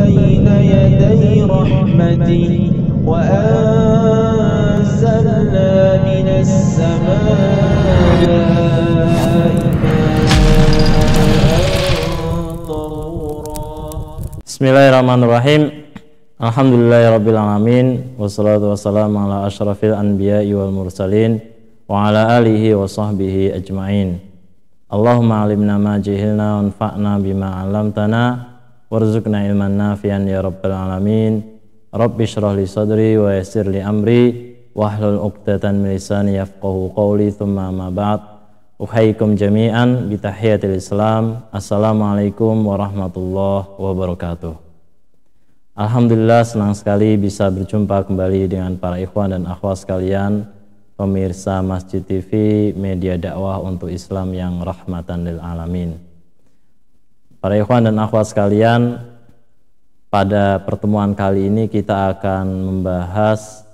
بين يدي رحمته وأنزلنا من السماء ماء طهورا. Bismillahirrahmanirrahim. Alhamdulillahirrabbilalamin. Wassalatu wassalamu ala ashrafil anbiya'i wal mursalin wa ala alihi wa sahbihi ajma'in. Allahumma alimna ma jahilna wanfa'na bima 'allamtana warzuqna ilman nafi'an ya rabbal alamin. Rabbi shrah li sadri wa yassir li amri wahlul 'uqdatan min lisani yafqahu qawli. Tsumma ma ba'd. Uhayyikum jami'an bi tahiyatil Islam. Assalamualaikum warahmatullahi wabarakatuh. Alhamdulillah, senang sekali bisa berjumpa kembali dengan para ikhwan dan akhwat sekalian, pemirsa Masjid TV, media dakwah untuk Islam yang rahmatan lil alamin. Para ikhwan dan akhwat sekalian, pada pertemuan kali ini kita akan membahas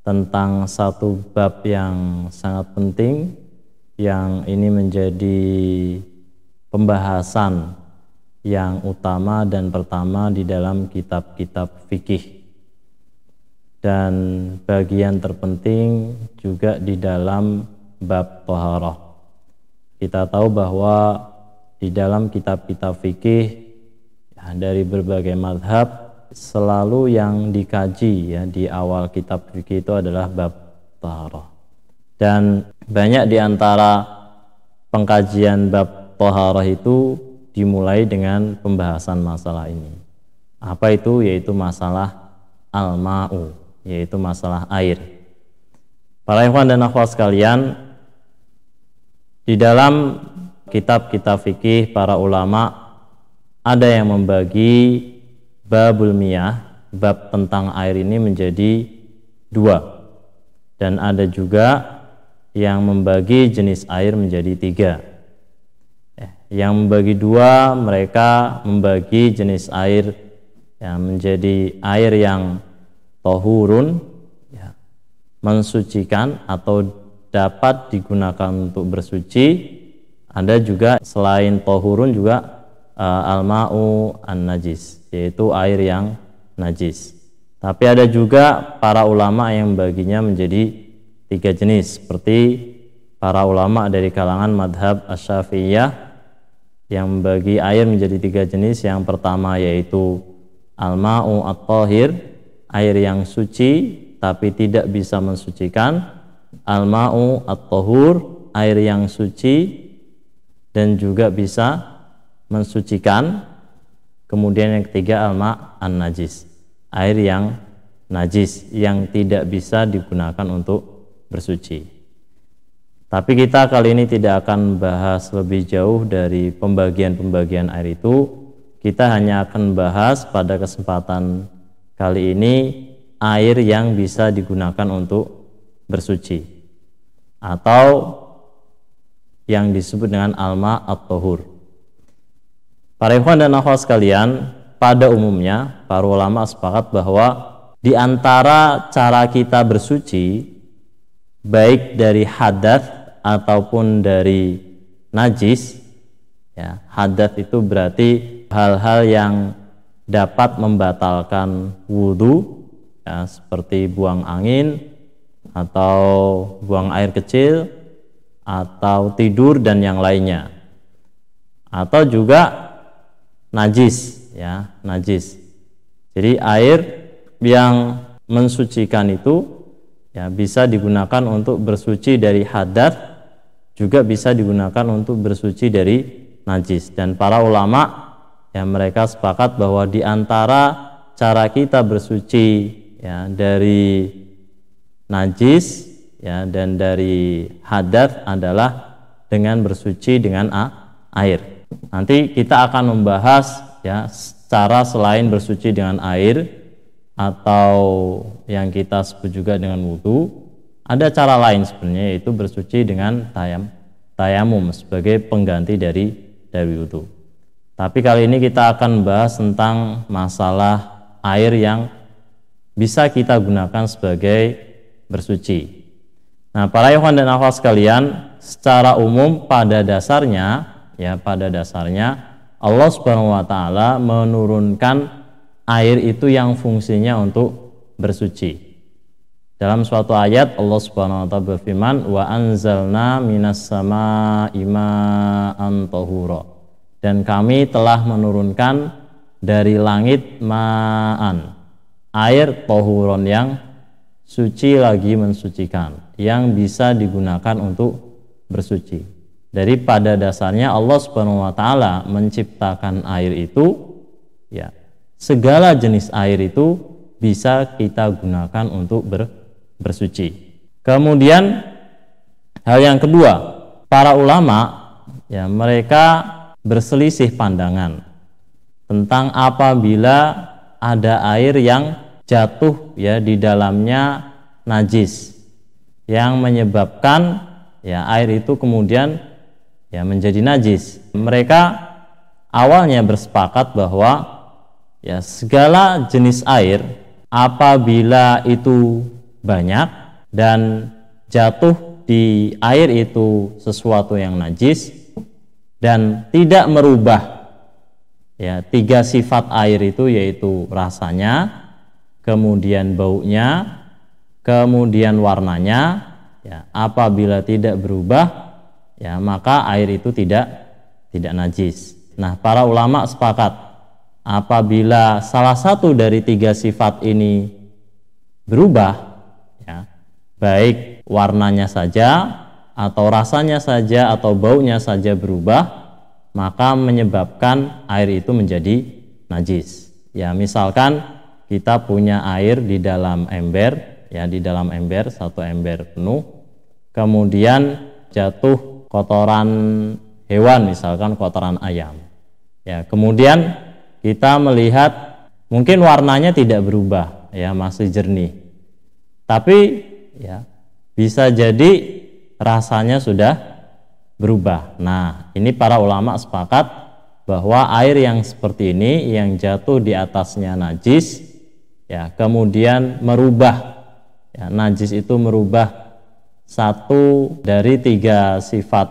tentang satu bab yang sangat penting, yang ini menjadi pembahasan yang utama dan pertama di dalam kitab-kitab fikih, dan bagian terpenting juga di dalam bab thaharah. Kita tahu bahwa di dalam kitab-kitab fikih ya, dari berbagai mazhab selalu yang dikaji ya di awal kitab fikih itu adalah bab thaharah. Dan banyak di antara pengkajian bab thaharah itu dimulai dengan pembahasan masalah ini. Apa itu? Yaitu masalah al-ma'u, yaitu masalah air. Para ikhwan dan akhwat sekalian, di dalam kitab-kitab fikih para ulama ada yang membagi babul miyah, bab tentang air ini menjadi dua, dan ada juga yang membagi jenis air menjadi tiga. Yang membagi dua, mereka membagi jenis air yang menjadi air yang tohurun ya, mensucikan atau dapat digunakan untuk bersuci. Ada juga selain tohurun juga al-ma'u an-najis, yaitu air yang najis. Tapi ada juga para ulama yang membaginya menjadi tiga jenis, seperti para ulama dari kalangan madhab asy-syafi'iyah yang membagi air menjadi tiga jenis. Yang pertama yaitu al-ma'u at-tahir, air yang suci tapi tidak bisa mensucikan. Al-ma'u at-tahur, air yang suci dan juga bisa mensucikan. Kemudian yang ketiga al-ma' an-najis, air yang najis yang tidak bisa digunakan untuk bersuci. Tapi kita kali ini tidak akan bahas lebih jauh dari pembagian-pembagian air itu. Kita hanya akan bahas pada kesempatan kali ini air yang bisa digunakan untuk bersuci, atau yang disebut dengan al-ma' at-tahur. Para ikhwan dan akhwat sekalian, pada umumnya para ulama sepakat bahwa di antara cara kita bersuci, baik dari hadas ataupun dari najis ya, hadas itu berarti hal-hal yang dapat membatalkan wudhu ya, seperti buang angin atau buang air kecil atau tidur dan yang lainnya. Atau juga najis ya, najis. Jadi air yang mensucikan itu ya bisa digunakan untuk bersuci dari hadas, juga bisa digunakan untuk bersuci dari najis. Dan para ulama ya, mereka sepakat bahwa di antara cara kita bersuci ya dari najis ya dan dari hadas adalah dengan bersuci dengan air. Nanti kita akan membahas ya cara selain bersuci dengan air atau yang kita sebut juga dengan wudu. Ada cara lain sebenarnya, yaitu bersuci dengan tayamum sebagai pengganti dari wudu. Tapi kali ini kita akan bahas tentang masalah air yang bisa kita gunakan sebagai bersuci. Nah, para ikhwan dan akhwat sekalian, secara umum pada dasarnya Allah Subhanahu wa taala menurunkan air itu yang fungsinya untuk bersuci. Dalam suatu ayat Allah Subhanahu wa taala berfirman, "Wa anzalna minas samaa'i ma'an tahura." Dan kami telah menurunkan dari langit ma'an, air tahuron yang suci lagi mensucikan, yang bisa digunakan untuk bersuci. Dari pada dasarnya Allah Subhanahu wa taala menciptakan air itu, ya, segala jenis air itu bisa kita gunakan untuk bersuci. Kemudian hal yang kedua, para ulama, ya, mereka berselisih pandangan tentang apabila ada air yang jatuh, ya, di dalamnya najis yang menyebabkan, ya, air itu kemudian, ya, menjadi najis. Mereka awalnya bersepakat bahwa, ya, segala jenis air apabila itu banyak dan jatuh di air itu sesuatu yang najis dan tidak merubah, ya, 3 sifat air itu, yaitu rasanya, kemudian baunya, kemudian warnanya, ya, apabila tidak berubah, ya, maka air itu tidak najis. Nah, para ulama sepakat apabila salah satu dari 3 sifat ini berubah, ya, baik warnanya saja atau rasanya saja atau baunya saja berubah, maka menyebabkan air itu menjadi najis. Ya, misalkan kita punya air di dalam ember, ya, di dalam ember, 1 ember penuh, kemudian jatuh kotoran hewan, misalkan kotoran ayam, ya, kemudian kita melihat mungkin warnanya tidak berubah, ya, masih jernih, tapi, ya, bisa jadi rasanya sudah berubah. Nah, ini para ulama sepakat bahwa air yang seperti ini yang jatuh di atasnya najis, ya, kemudian merubah, ya, najis itu merubah satu dari 3 sifat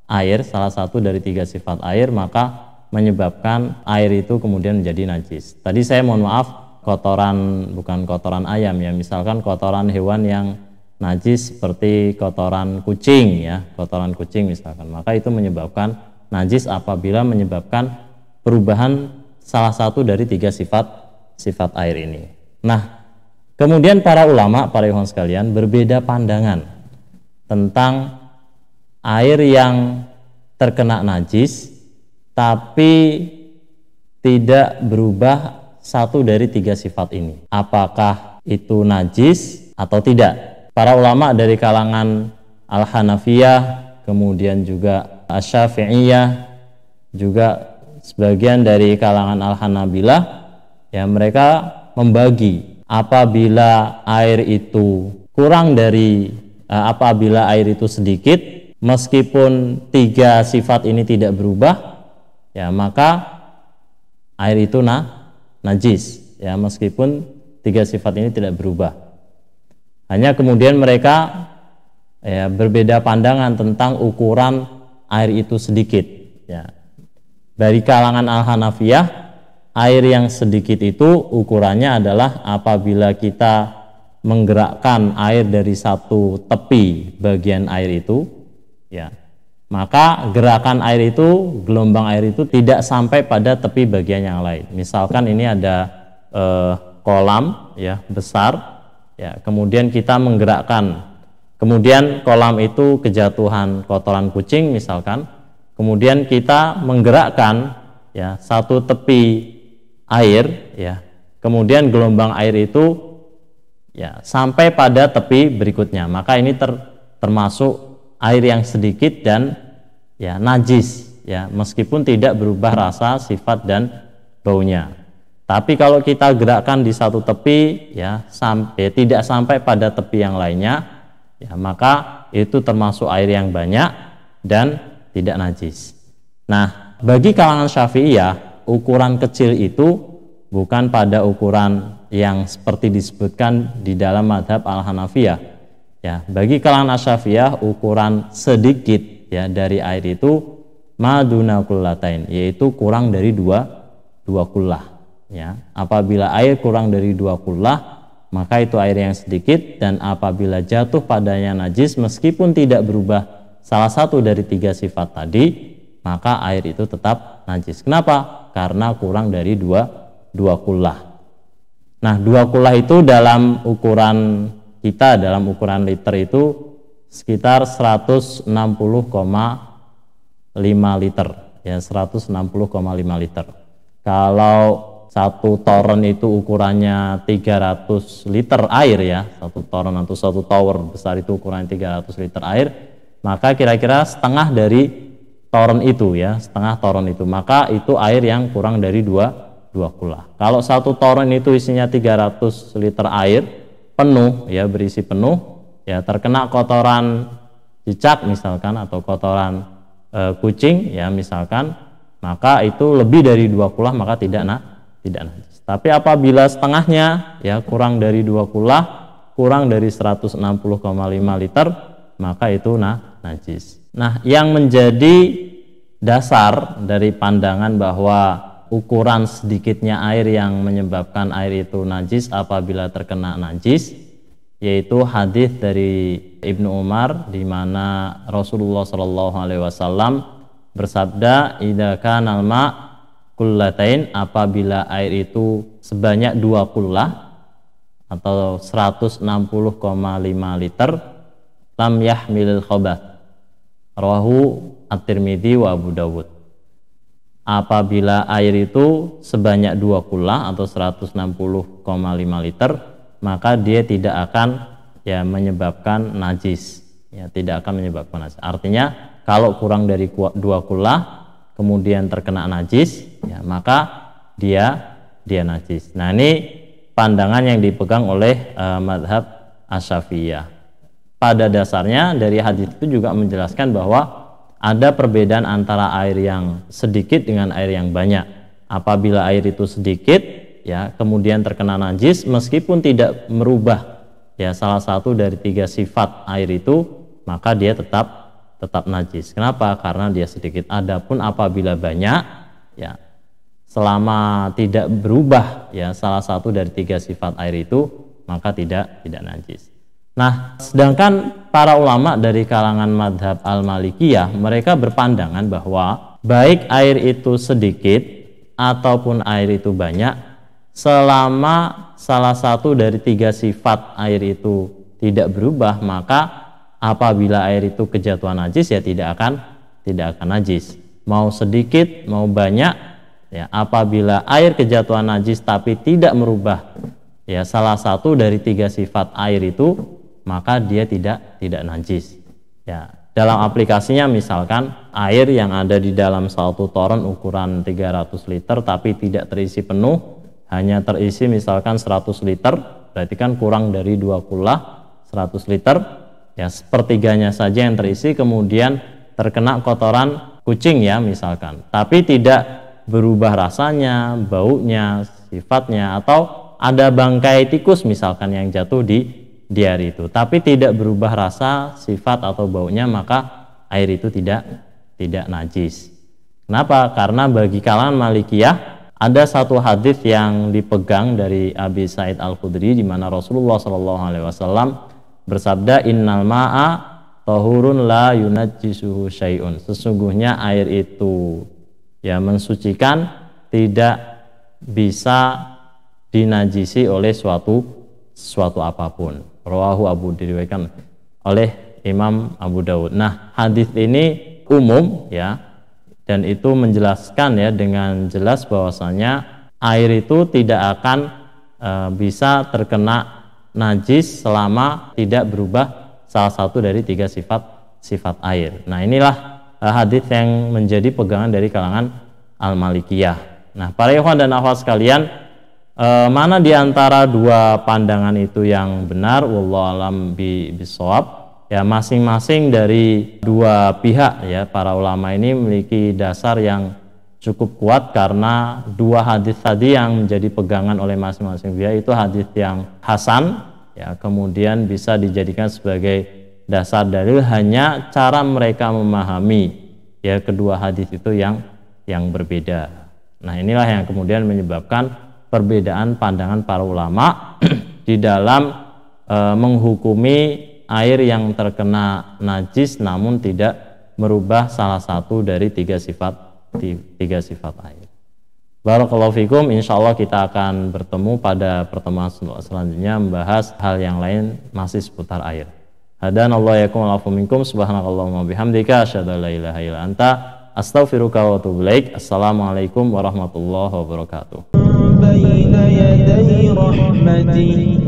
air, salah satu dari 3 sifat air, maka menyebabkan air itu kemudian menjadi najis. Tadi saya mohon maaf, kotoran, bukan kotoran ayam, ya, misalkan kotoran hewan yang najis seperti kotoran kucing, ya, kotoran kucing misalkan, maka itu menyebabkan najis apabila menyebabkan perubahan salah satu dari 3 sifat air ini. Nah, kemudian para ulama, para ikhwan sekalian, berbeda pandangan tentang air yang terkena najis tapi tidak berubah satu dari 3 sifat ini. Apakah itu najis atau tidak? Para ulama dari kalangan Al-Hanafiyah, kemudian juga Asy-Syafi'iyah, juga sebagian dari kalangan Al-Hanabilah, ya, mereka membagi apabila air itu kurang dari apabila air itu sedikit, meskipun 3 sifat ini tidak berubah, ya, maka air itu najis, ya, meskipun 3 sifat ini tidak berubah. Hanya kemudian mereka, ya, berbeda pandangan tentang ukuran air itu sedikit, ya. Dari kalangan Al-Hanafiyah, air yang sedikit itu ukurannya adalah apabila kita menggerakkan air dari satu tepi bagian air itu, ya, maka gerakan air itu, gelombang air itu tidak sampai pada tepi bagian yang lain. Misalkan ini ada kolam, ya, besar, ya, kemudian kita menggerakkan, kemudian kolam itu kejatuhan kotoran kucing misalkan, kemudian kita menggerakkan, ya, satu tepi air, ya, kemudian gelombang air itu, ya, sampai pada tepi berikutnya, maka ini termasuk air yang sedikit dan, ya, najis, ya, meskipun tidak berubah rasa, sifat dan baunya. Tapi kalau kita gerakkan di satu tepi, ya, tidak sampai pada tepi yang lainnya, ya, maka itu termasuk air yang banyak dan tidak najis. Nah, bagi kalangan Syafi'iyah, ukuran kecil itu bukan pada ukuran yang seperti disebutkan di dalam mazhab Al-Hanafiyah. Ya, bagi kalangan Asy-Syafi'iyah, ukuran sedikit, ya, dari air itu maduna kullatain, yaitu kurang dari dua kullah. ya. Apabila air kurang dari 2 kullah, maka itu air yang sedikit, dan apabila jatuh padanya najis meskipun tidak berubah salah satu dari 3 sifat tadi, maka air itu tetap najis. Kenapa? Karena kurang dari 2 kullah. Nah, 2 kullah itu dalam ukuran kita, dalam ukuran liter itu sekitar 160,5 liter, ya, 160,5 liter. Kalau satu toren itu ukurannya 300 liter air, ya, satu toren atau satu tower besar itu ukurannya 300 liter air, maka kira-kira setengah dari toren itu, ya, setengah toren itu, maka itu air yang kurang dari 2 kullah. Kalau satu toren itu isinya 300 liter air penuh, ya, berisi penuh, ya, terkena kotoran cicak misalkan atau kotoran kucing, ya, misalkan, maka itu lebih dari 2 kullah, maka tidak najis. Tapi apabila setengahnya, ya, kurang dari 2 kullah, kurang dari 160,5 liter, maka itu najis. Nah, yang menjadi dasar dari pandangan bahwa ukuran sedikitnya air yang menyebabkan air itu najis apabila terkena najis, yaitu hadis dari Ibnu Umar di mana Rasulullah SAW bersabda, "Idza kanal ma' kullatain," apabila air itu sebanyak 2 kullah atau 160,5 liter, lam yahmilil khobath. Rawahu At-Tirmidzi wa Abu Dawud. Apabila air itu sebanyak 2 kullah atau 160,5 liter, maka dia tidak akan, ya, menyebabkan najis, ya, tidak akan menyebabkan najis. Artinya kalau kurang dari 2 kullah kemudian terkena najis, ya, maka dia najis. Nah, ini pandangan yang dipegang oleh madhab Asy-Syafi'iyah. Pada dasarnya dari hadis itu juga menjelaskan bahwa ada perbedaan antara air yang sedikit dengan air yang banyak. Apabila air itu sedikit, ya, kemudian terkena najis meskipun tidak merubah, ya, salah satu dari 3 sifat air itu, maka dia tetap najis. Kenapa? Karena dia sedikit. Adapun apabila banyak, ya, selama tidak berubah, ya, salah satu dari 3 sifat air itu, maka tidak najis. Nah, sedangkan para ulama dari kalangan madhab al-Malikiyah, mereka berpandangan bahwa baik air itu sedikit ataupun air itu banyak, selama salah satu dari 3 sifat air itu tidak berubah, maka apabila air itu kejatuhan najis, ya, tidak akan najis. Mau sedikit, mau banyak, ya, apabila air kejatuhan najis tapi tidak merubah, ya, salah satu dari 3 sifat air itu, maka dia tidak najis. Ya, dalam aplikasinya misalkan air yang ada di dalam satu toren ukuran 300 liter tapi tidak terisi penuh, hanya terisi misalkan 100 liter, berarti kan kurang dari 2 kullah, 100 liter, ya, sepertiganya saja yang terisi, kemudian terkena kotoran kucing, ya, misalkan, tapi tidak berubah rasanya, baunya, sifatnya, atau ada bangkai tikus misalkan yang jatuh di air itu, tapi tidak berubah rasa, sifat atau baunya, maka air itu tidak najis. Kenapa? Karena bagi kalangan Malikiyah ada satu hadis yang dipegang dari Abi Sa'id Al-Khudri di mana Rasulullah SAW bersabda, "Innal ma'a tahurun la yunajjisuhu syai'un." Sesungguhnya air itu, ya, mensucikan, tidak bisa dinajisi oleh suatu apapun. Rawahu Abu, diriwayatkan oleh Imam Abu Dawud. Nah, hadis ini umum, ya, dan itu menjelaskan, ya, dengan jelas bahwasanya air itu tidak akan bisa terkena najis selama tidak berubah salah satu dari 3 sifat air. Nah, inilah hadis yang menjadi pegangan dari kalangan Al-Malikiyah. Nah, para ikhwan dan akhwat sekalian, mana di antara 2 pandangan itu yang benar? Wallahu a'lam bishawab. Ya, masing-masing dari 2 pihak, ya, para ulama ini memiliki dasar yang cukup kuat karena 2 hadis tadi yang menjadi pegangan oleh masing-masing pihak itu hadis yang hasan, ya, kemudian bisa dijadikan sebagai dasar dalil, hanya cara mereka memahami, ya, kedua hadis itu yang berbeda. Nah, inilah yang kemudian menyebabkan perbedaan pandangan para ulama di dalam menghukumi air yang terkena najis namun tidak merubah salah satu dari tiga sifat air. Barakallahu fikum, insyaallah kita akan bertemu pada pertemuan selanjutnya membahas hal yang lain masih seputar air. Hadanallahu yakum wa afu minkum, subhanakallahumma bihamdika asyhadu an la ilaha illa anta astaghfiruka wa atubu ilaik. Assalamualaikum warahmatullahi wabarakatuh. بين يدي رحمتي